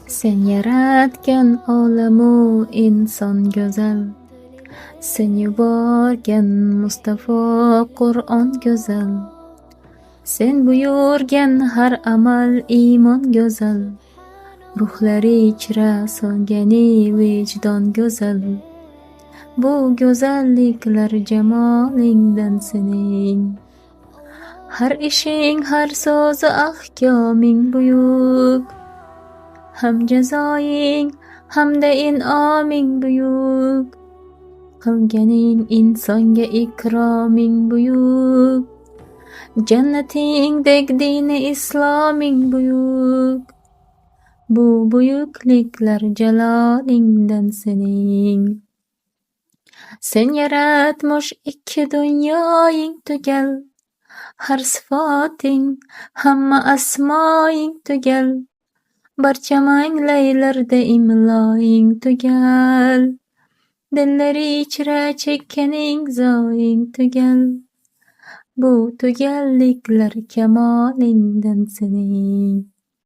Sen yaratgan olamu inson go'zal, sen yuborgan Mustafa Qur'on go'zal, sen buyurgan har amal iymon go'zal, ruhlari ichra so'ngani vijdon go'zal. Bu go'zalliklar jamolingdan sening, har ishing har so'zi ahkoming buyuk, ham jazoying hamda in'oming buyuk, qilganing insonga ikroming buyuk, jannatingdek dini isloming buyuk. Bu buyukliklar jalolingdan sening. Sen yaratmush ikki dunyoying tugal, har sifating hamma asmoying tugal, barcha manglaylarda imloying tugal, dillari ichra chekkaning zoying tugal. Bu tugalliklar kamolingdan sening.